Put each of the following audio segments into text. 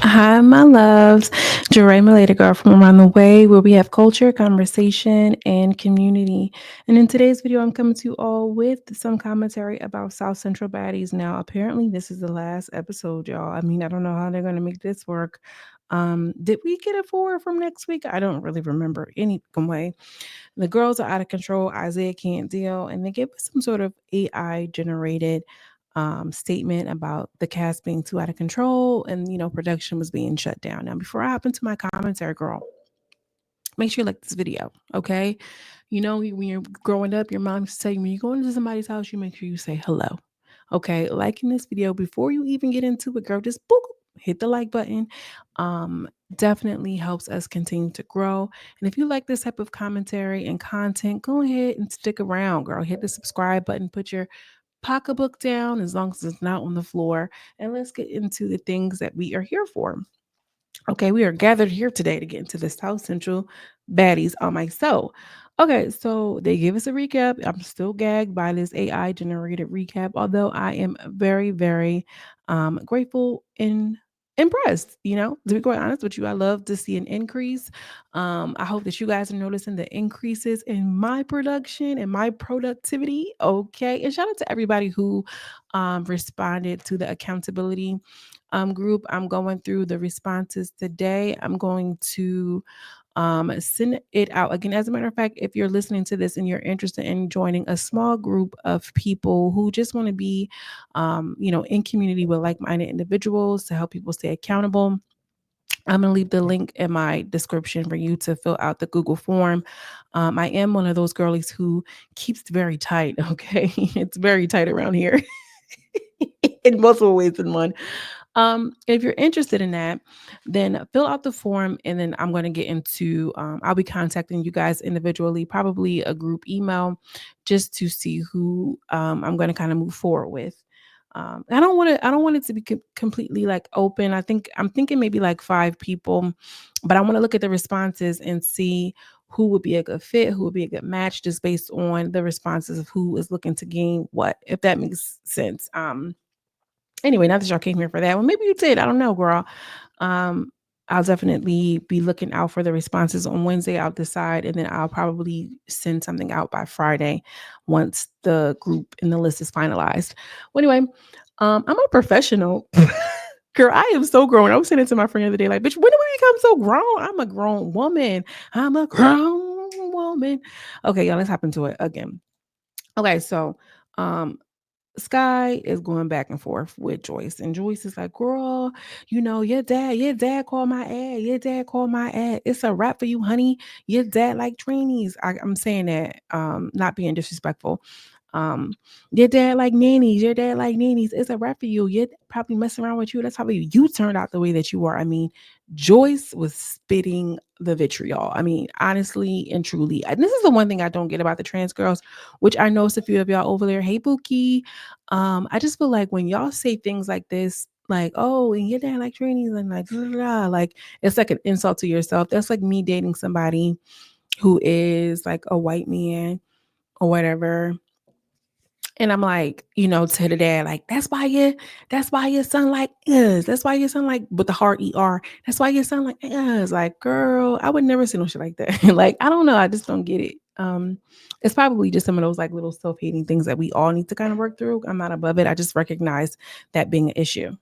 Hi, my loves. Jeray Maleta girl from around the way, where we have culture, conversation, and community. And in today's video, I'm coming to you all with some commentary about South Central Baddies. Now, apparently, this is the last episode, y'all. I mean, I don't know how they're going to make this work. Did we get a four from next week? I don't really remember any way. The girls are out of control. Isaiah can't deal, and they give us some sort of AI generated statement about the cast being too out of control and production was being shut down. Now, before I hop into my commentary, girl, make sure you like this video, okay? When you're growing up, your mom used to tell you when you go into somebody's house, you make sure you say hello. Okay, liking this video before you even get into it, girl, just boop, hit the like button. Um, Definitely helps us continue to grow. And if you like this type of commentary and content, go ahead and stick around, girl. Hit the subscribe button, put your pocketbook down as long as it's not on the floor, and let's get into the things that we are here for. Okay, we are gathered here today to get into the South Central Baddies on my soul. Okay, so they give us a recap. I'm still gagged by this AI generated recap, although I am very, very grateful and impressed. To be quite honest with you, I love to see an increase. I hope that you guys are noticing the increases in my production and my productivity. Okay, and shout out to everybody who responded to the accountability group. I'm going through the responses today. I'm going to send it out again. As a matter of fact, if you're listening to this and you're interested in joining a small group of people who just want to be, in community with like-minded individuals to help people stay accountable. I'm going to leave the link in my description for you to fill out the Google form. I am one of those girlies who keeps it very tight. Okay. It's very tight around here in multiple ways than one. If you're interested in that, then fill out the form and then I'm going to get into, I'll be contacting you guys individually, probably a group email just to see who I'm going to kind of move forward with. I don't want it to be completely like open. I'm thinking maybe like 5 people, but I want to look at the responses and see who would be a good fit, who would be a good match just based on the responses of who is looking to gain what, if that makes sense. Anyway, not that y'all came here for that. Well, maybe you did. I don't know, girl. Um, I'll definitely be looking out for the responses on Wednesday. I'll decide, and then I'll probably send something out by Friday once the group and the list is finalized. Well, anyway, I'm a professional. Girl, I am so grown. I was saying it to my friend the other day, like, bitch, when did we become so grown? I'm a grown woman. I'm a grown woman. Okay, y'all, let's hop into it again. Okay, so um Sky is going back and forth with Joyce, and Joyce is like, "Girl, your dad called my ad. Your dad called my ad. It's a wrap for you, honey. Your dad like trainees." I'm saying that, not being disrespectful. Um, your dad like nannies. Your dad like nannies. It's a wrap for you. You're probably messing around with you. That's how you turned out the way that you are. I mean, Joyce was spitting the vitriol. I mean, honestly and truly. And this is the one thing I don't get about the trans girls, which I know a few of y'all over there. Hey, Bookie. I just feel like when y'all say things like this, like, oh, and your dad like trainees and like, blah, blah, blah, like it's like an insult to yourself. That's like me dating somebody who is like a white man or whatever. And I'm like, to the dad, like, that's why your son like us. That's why your son like with the hard ER. That's why your son like us. Like, girl, I would never say no shit like that. Like, I don't know. I just don't get it. It's probably just some of those like little self-hating things that we all need to kind of work through. I'm not above it. I just recognize that being an issue.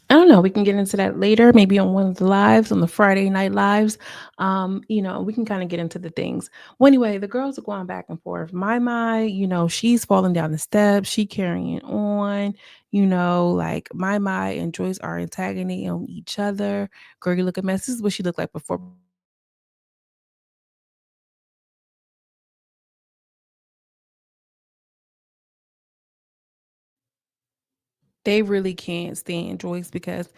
I don't know. We can get into that later, maybe on one of the lives, on the Friday night lives. We can kind of get into the things. Well, anyway, the girls are going back and forth. Mye, she's falling down the steps. She carrying on. Like Mye and Joyce are antagonisting on each other. Girl, you look a mess. This is what she looked like before. They really can't stand Joyce because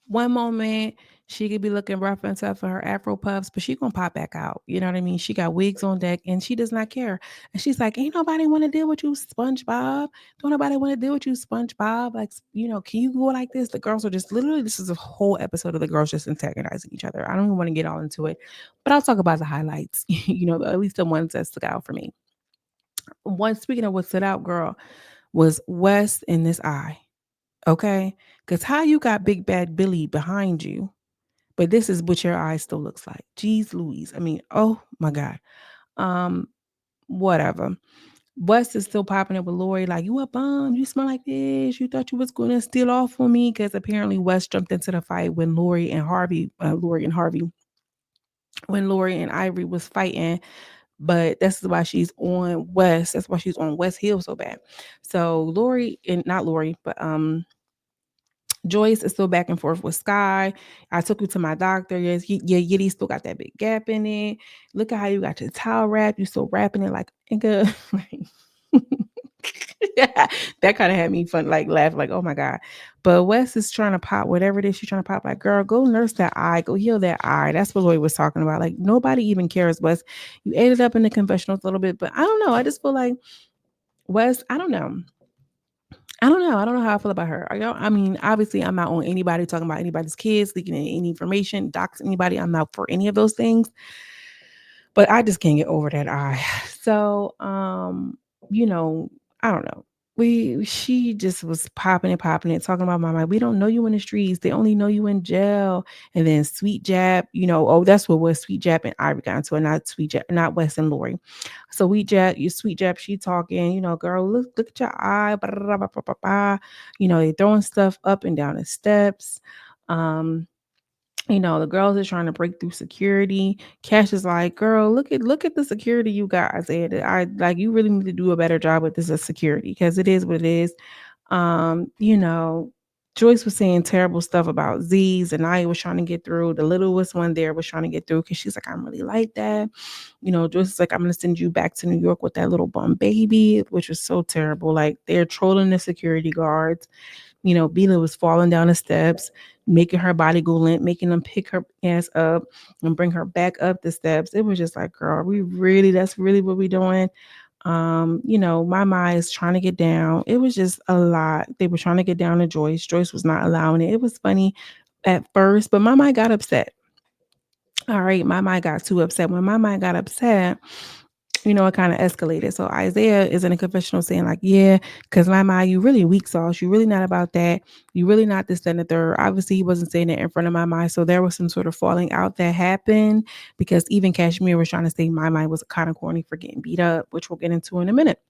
one moment she could be looking rough and tough for her Afro puffs, but she gonna pop back out. You know what I mean? She got wigs on deck and she does not care. And she's like, "Ain't nobody want to deal with you, SpongeBob. Don't nobody want to deal with you, SpongeBob. Like, can you go like this?" The girls are just literally. This is a whole episode of the girls just antagonizing each other. I don't even want to get all into it, but I'll talk about the highlights. At least the ones that stuck out for me. One speaking of what stood out, girl, was West in this eye. Okay. Because how you got big bad Billie behind you, but this is what your eyes still looks like. Jeez Louise. I mean, oh my God. Um, whatever. Wes is still popping up with Lori, like, you a bum, you smell like this. You thought you was gonna steal off on me. Cause apparently Wes jumped into the fight when Lori and Ivory was fighting, but that's why she's on West. That's why she's on West Hill so bad. So Lori and not Lori, but Joyce is still back and forth with Sky. I took you to my doctor. Yes, your yitty still got that big gap in it. Look at how you got your towel wrap. You still wrapping it like nigga. Yeah, that kind of had me fun, like laugh, like oh my god. But Wes is trying to pop whatever it is she's trying to pop. Like girl, go nurse that eye, go heal that eye. That's what Lloyd was talking about. Like nobody even cares, Wes. You ate it up in the confessionals a little bit, but I don't know. I just feel like Wes. I don't know. I don't know. I don't know how I feel about her. Are y'all? I mean, obviously, I'm not on anybody talking about anybody's kids, leaking any information, dox anybody. I'm not for any of those things. But I just can't get over that eye. So, you know, I don't know. She just was popping it, talking about mama. We don't know you in the streets. They only know you in jail. And then Sweet Jab, oh, that's what was Sweet Jab and Ivory got into it, not Sweet Jab, not Wes and Lori. So Sweet Jab, she talking, girl, look at your eye, blah, blah, blah, blah, blah, blah. They throwing stuff up and down the steps. Um, the girls are trying to break through security. Cash is like, girl, look at the security you guys. And I like you really need to do a better job with this as security because it is what it is. Um, you know, Joyce was saying terrible stuff about Z's and I was trying to get through. The littlest one there was trying to get through because she's like, I'm really like that. Joyce is like, I'm gonna send you back to New York with that little bum baby, which was so terrible. Like they're trolling the security guards. Bila was falling down the steps, making her body go limp, making them pick her ass up and bring her back up the steps. It was just like, girl, that's really what we doing. My Mye is trying to get down. It was just a lot. They were trying to get down to Joyce. Joyce was not allowing it. It was funny at first, but Mye got upset. All right, Mye got too upset. When Mye got upset, it kind of escalated. So Isaiah is in a confessional saying like, yeah, because Mye, you really weak sauce. You really not about that. You really not this, that, and the third. Obviously, he wasn't saying it in front of Mye. So there was some sort of falling out that happened because even KASHMERE was trying to say Mye was kind of corny for getting beat up, which we'll get into in a minute.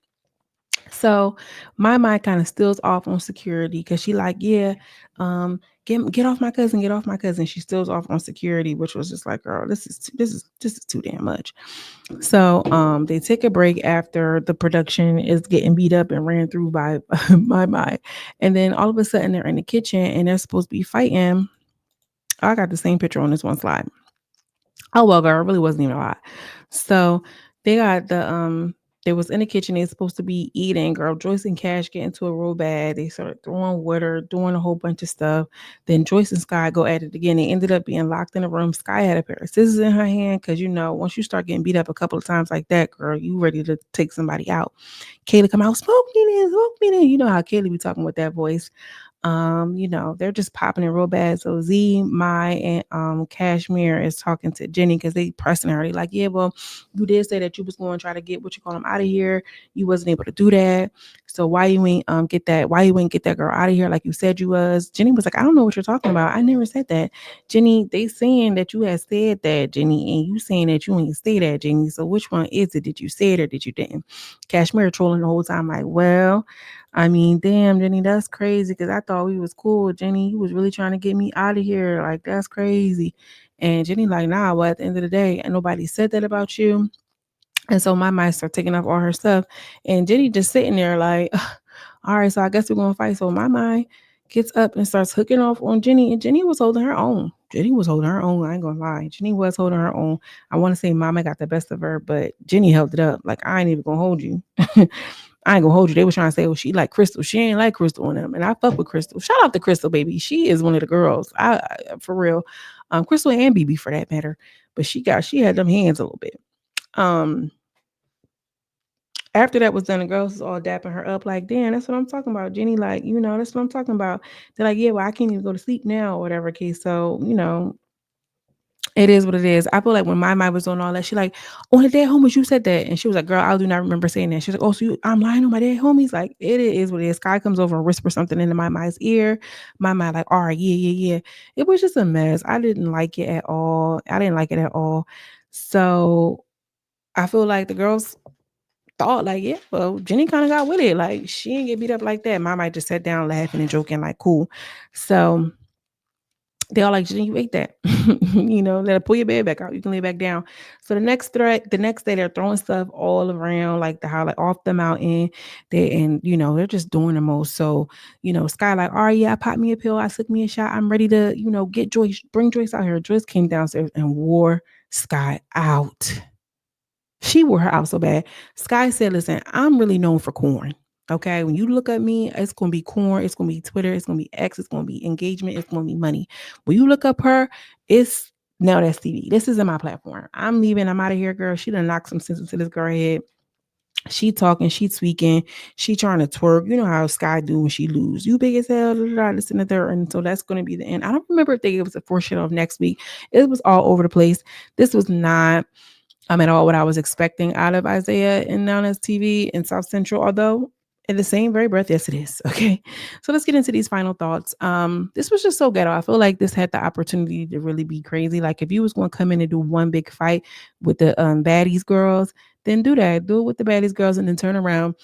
So Mye kind of steals off on security because she like, yeah, get off my cousin, get off my cousin. She steals off on security, which was just like, girl, this is too damn much. So they take a break after the production is getting beat up and ran through by Mye. And then all of a sudden they're in the kitchen and they're supposed to be fighting. I got the same picture on this one slide. Oh well, girl, it really wasn't even a lot. So they got they was in the kitchen. They supposed to be eating. Girl, Joyce and Cash get into a real bad. They started throwing water, doing a whole bunch of stuff. Then Joyce and Sky go at it again. They ended up being locked in a room. Sky had a pair of scissors in her hand because once you start getting beat up a couple of times like that, girl, you ready to take somebody out. KAYLA come out, smoke me in, smoke me in. You know how KAYLA be talking with that voice. They're just popping it real bad. So Mye, and KASHMERE is talking to Jenni because they pressing her. They like, yeah, well, you did say that you was going to try to get what you call them out of here. You wasn't able to do that. So why you ain't get that girl out of here like you said you was? Jenni was like, I don't know what you're talking about. I never said that. Jenni, they saying that you had said that, Jenni, and you saying that you ain't say that, Jenni. So which one is it? Did you say it or did you didn't? KASHMERE trolling the whole time, like, well, I mean, damn, Jenni, that's crazy because I thought we was cool. Jenni, you was really trying to get me out of here. Like, that's crazy. And Jenni, like, nah, well, at the end of the day, and nobody said that about you. And so my mind started taking off all her stuff. And Jenni just sitting there like, all right, so I guess we're going to fight. So my mind gets up and starts hooking off on Jenni. And Jenni was holding her own. Jenni was holding her own. I ain't going to lie. Jenni was holding her own. I want to say Mama got the best of her, but Jenni held it up. Like, I ain't even going to hold you. I ain't gonna hold you. They were trying to say, well, she like Crystal. She ain't like Crystal on them. And I fuck with Crystal. Shout out to Crystal, baby. She is one of the girls. For real. Crystal and BB for that matter. But she had them hands a little bit. After that was done, the girls was all dapping her up like, damn, that's what I'm talking about. Jenni, like, that's what I'm talking about. They're like, yeah, well, I can't even go to sleep now or whatever case. So, It is what it is. I feel like when Mye Mye was on all that, she like, on the dead homies, you said that. And she was like, girl, I do not remember saying that. She's like, oh, so I'm lying on my dead homies. Like, it is what it is. Sky comes over and whispers something into Mye Mye's ear. Mye Mye like, all right, yeah. It was just a mess. I didn't like it at all. I didn't like it at all. So I feel like the girls thought like, yeah, well, Jenni kind of got with it. Like, she didn't get beat up like that. Mye Mye just sat down laughing and joking like, cool. So they all like, Jenni, you ate that. Let her pull your bed back out. You can lay back down. So the next day they're throwing stuff all around, like the how like off the mountain. They're just doing the most. So, Sky like, all right, yeah, I popped me a pill, I took me a shot. I'm ready to, get Joyce, bring Joyce out here. Joyce came downstairs and wore Sky out. She wore her out so bad. Sky said, listen, I'm really known for corn. Okay. When you look at me, it's going to be corn. It's going to be Twitter. It's going to be X. It's going to be engagement. It's going to be money. When you look up her, it's now that's TV. This isn't my platform. I'm leaving. I'm out of here, girl. She done knocked some sense into this girl head. She talking, she tweaking, she trying to twerk. You know how Sky do when she lose. You big as hell, listen to her. And so that's going to be the end. I don't remember if they gave us a foreshadow of next week. It was all over the place. This was not at all what I was expecting out of Isaiah and Nana's TV in South Central, although in the same very breath, yes, it is. Okay. So let's get into these final thoughts. This was just so ghetto. I feel like this had the opportunity to really be crazy. Like if you was going to come in and do one big fight with the Baddies girls, then do that. Do it with the Baddies girls and then turn around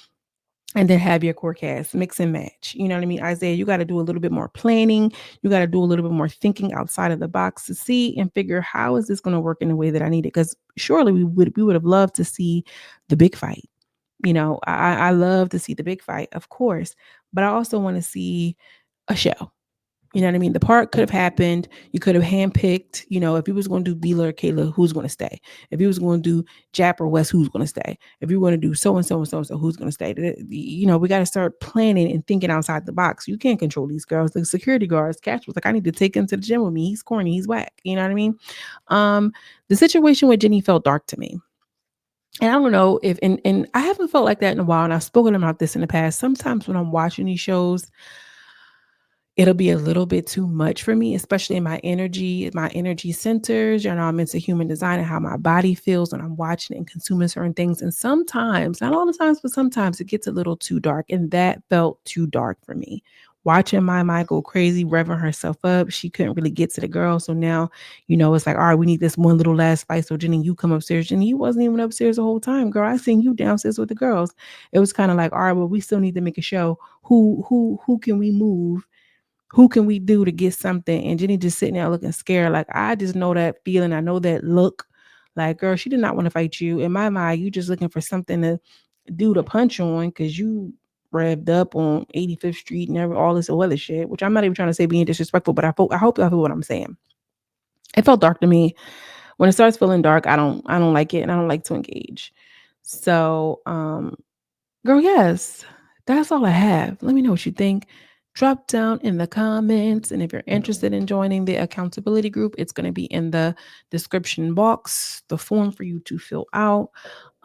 and then have your core cast mix and match. You know what I mean? Isaiah, you got to do a little bit more planning. You got to do a little bit more thinking outside of the box to see and figure how is this going to work in the way that I need it? Because surely we would have loved to see the big fight. I love to see the big fight, of course, but I also want to see a show. You know what I mean? The part could have happened. You could have handpicked, if you was going to do BILLIE or KAYLA, who's going to stay? If you was going to do Jap or West, who's going to stay? If you want to do so and so and so and so, who's going to stay? We got to start planning and thinking outside the box. You can't control these girls. The security guards, Catch was like, I need to take him to the gym with me. He's corny. He's whack. You know what I mean? The situation with Jenni felt dark to me. And I don't know if, and I haven't felt like that in a while. And I've spoken about this in the past. Sometimes when I'm watching these shows, it'll be a little bit too much for me, especially in my energy centers. I'm into human design and how my body feels when I'm watching and consuming certain things. And sometimes, not all the times, but sometimes it gets a little too dark. And that felt too dark for me. Watching Mye Mye go crazy, revving herself up. She couldn't really get to the girl. So now, it's like, all right, we need this one little last fight. So Jenni, you come upstairs. Jenni, you wasn't even upstairs the whole time, girl. I seen you downstairs with the girls. It was kind of like, all right, well, we still need to make a show. Who can we move? Who can we do to get something? And Jenni just sitting there looking scared. Like, I just know that feeling. I know that look. Like, girl, she did not want to fight you. In my mind, you just looking for something to do to punch on because you revved up on 85th Street and all this other shit, which I'm not even trying to say being disrespectful, but I hope y'all feel what I'm saying. It felt dark to me. When it starts feeling dark, I don't like it and I don't like to engage. So, girl, yes, that's all I have. Let me know what you think. Drop down in the comments. And if you're interested in joining the accountability group, it's going to be in the description box, the form for you to fill out.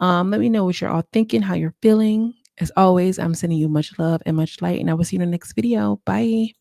Let me know what you're all thinking, how you're feeling. As always, I'm sending you much love and much light, and I will see you in the next video. Bye.